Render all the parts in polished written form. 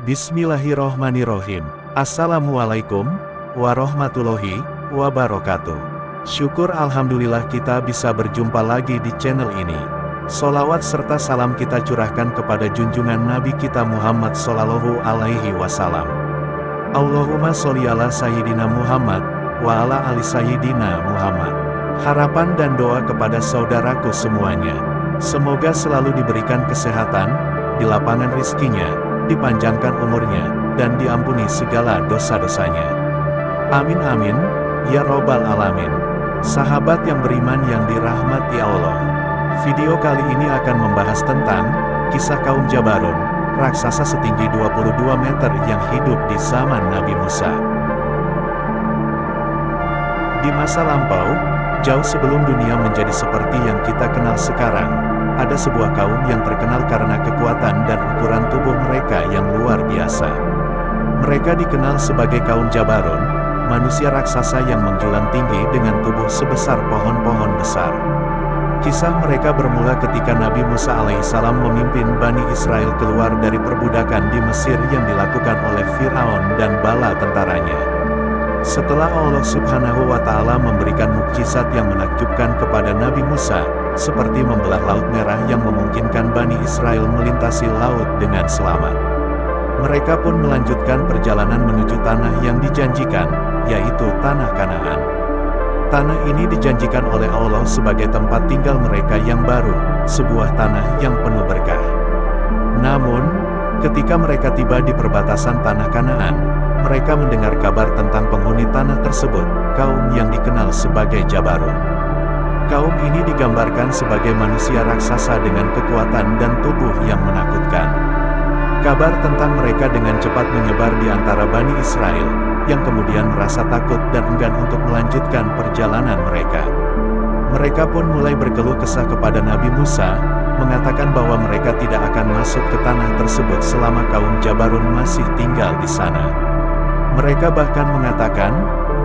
Bismillahirrohmanirrohim. Assalamualaikum warahmatullahi wabarakatuh. Syukur alhamdulillah kita bisa berjumpa lagi di channel ini. Sholawat serta salam kita curahkan kepada junjungan Nabi kita Muhammad Sallallahu Alaihi Wasallam. Allahumma sholli ala Sayyidina Muhammad wa ala ali Sayyidina Muhammad. Harapan dan doa kepada saudaraku semuanya, semoga selalu diberikan kesehatan, dilapangkan rizkinya, dipanjangkan umurnya, dan diampuni segala dosa-dosanya. Amin amin, ya robbal alamin. Sahabat yang beriman yang dirahmati Allah, video kali ini akan membahas tentang kisah kaum Jabarun, raksasa setinggi 22 meter yang hidup di zaman Nabi Musa. Di masa lampau, jauh sebelum dunia menjadi seperti yang kita kenal sekarang, ada sebuah kaum yang terkenal karena kekuatan dan ukuran tubuh mereka yang luar biasa. Mereka dikenal sebagai kaum Jabarun, manusia raksasa yang menjulang tinggi dengan tubuh sebesar pohon-pohon besar. Kisah mereka bermula ketika Nabi Musa alaihissalam memimpin Bani Israel keluar dari perbudakan di Mesir yang dilakukan oleh Fir'aun dan bala tentaranya. Setelah Allah Subhanahu wa Ta'ala memberikan mukjizat yang menakjubkan kepada Nabi Musa, seperti membelah Laut Merah yang memungkinkan Bani Israel melintasi laut dengan selamat. Mereka pun melanjutkan perjalanan menuju tanah yang dijanjikan, yaitu Tanah Kanaan. Tanah ini dijanjikan oleh Allah sebagai tempat tinggal mereka yang baru, sebuah tanah yang penuh berkah. Namun, ketika mereka tiba di perbatasan Tanah Kanaan, mereka mendengar kabar tentang penghuni tanah tersebut, kaum yang dikenal sebagai Jabarun. Kaum ini digambarkan sebagai manusia raksasa dengan kekuatan dan tubuh yang menakutkan. Kabar tentang mereka dengan cepat menyebar di antara Bani Israel, yang kemudian merasa takut dan enggan untuk melanjutkan perjalanan mereka. Mereka pun mulai berkeluh kesah kepada Nabi Musa, mengatakan bahwa mereka tidak akan masuk ke tanah tersebut selama kaum Jabarun masih tinggal di sana. Mereka bahkan mengatakan,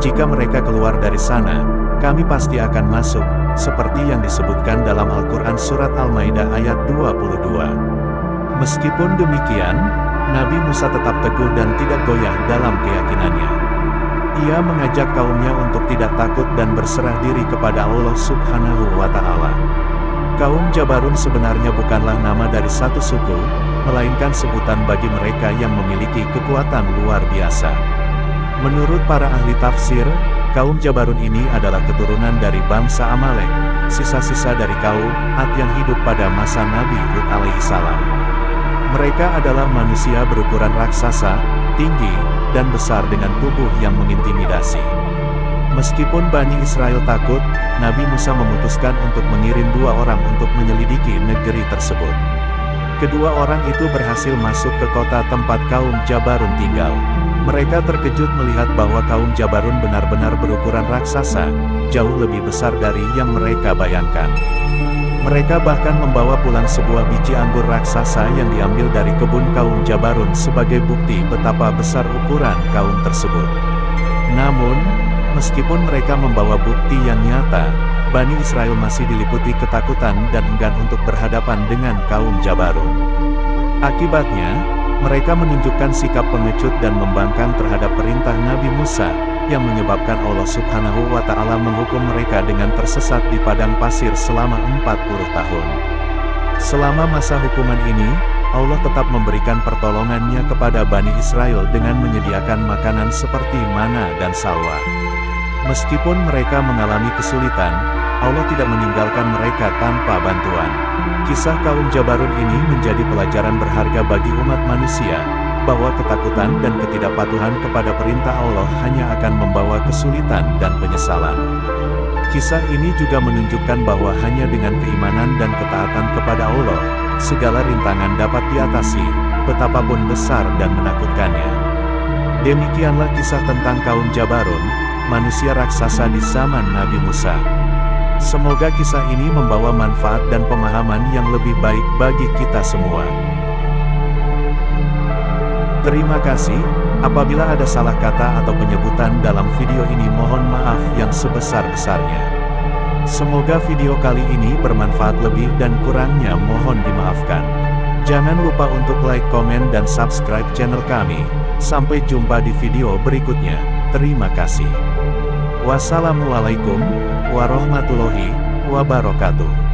jika mereka keluar dari sana, kami pasti akan masuk, seperti yang disebutkan dalam Al-Quran Surat Al-Maidah ayat 22. Meskipun demikian, Nabi Musa tetap teguh dan tidak goyah dalam keyakinannya. Ia mengajak kaumnya untuk tidak takut dan berserah diri kepada Allah Subhanahu wa Ta'ala. Kaum Jabarun sebenarnya bukanlah nama dari satu suku, melainkan sebutan bagi mereka yang memiliki kekuatan luar biasa. Menurut para ahli tafsir, kaum Jabarun ini adalah keturunan dari bangsa Amalek, sisa-sisa dari kaum Ad yang hidup pada masa Nabi Hud alaihissalam. Mereka adalah manusia berukuran raksasa, tinggi, dan besar dengan tubuh yang mengintimidasi. Meskipun Bani Israel takut, Nabi Musa memutuskan untuk mengirim 2 orang untuk menyelidiki negeri tersebut. Kedua orang itu berhasil masuk ke kota tempat kaum Jabarun tinggal. Mereka terkejut melihat bahwa kaum Jabarun benar-benar berukuran raksasa, jauh lebih besar dari yang mereka bayangkan. Mereka bahkan membawa pulang sebuah biji anggur raksasa yang diambil dari kebun kaum Jabarun sebagai bukti betapa besar ukuran kaum tersebut. Namun, meskipun mereka membawa bukti yang nyata, Bani Israel masih diliputi ketakutan dan enggan untuk berhadapan dengan kaum Jabarun. Akibatnya, mereka menunjukkan sikap pengecut dan membangkang terhadap perintah Nabi Musa, yang menyebabkan Allah Subhanahu wa Ta'ala menghukum mereka dengan tersesat di padang pasir selama 40 tahun. Selama masa hukuman ini, Allah tetap memberikan pertolongannya kepada Bani Israel dengan menyediakan makanan seperti mana dan salwa. Meskipun mereka mengalami kesulitan, Allah tidak meninggalkan mereka tanpa bantuan. Kisah kaum Jabarun ini menjadi pelajaran berharga bagi umat manusia, bahwa ketakutan dan ketidakpatuhan kepada perintah Allah hanya akan membawa kesulitan dan penyesalan. Kisah ini juga menunjukkan bahwa hanya dengan keimanan dan ketaatan kepada Allah, segala rintangan dapat diatasi, betapapun besar dan menakutkannya. Demikianlah kisah tentang kaum Jabarun, manusia raksasa di zaman Nabi Musa. Semoga kisah ini membawa manfaat dan pemahaman yang lebih baik bagi kita semua. Terima kasih. Apabila ada salah kata atau penyebutan dalam video ini, mohon maaf yang sebesar-besarnya. Semoga video kali ini bermanfaat, lebih dan kurangnya mohon dimaafkan. Jangan lupa untuk like, komen, dan subscribe channel kami. Sampai jumpa di video berikutnya. Terima kasih. Wassalamualaikum warahmatullahi wabarakatuh.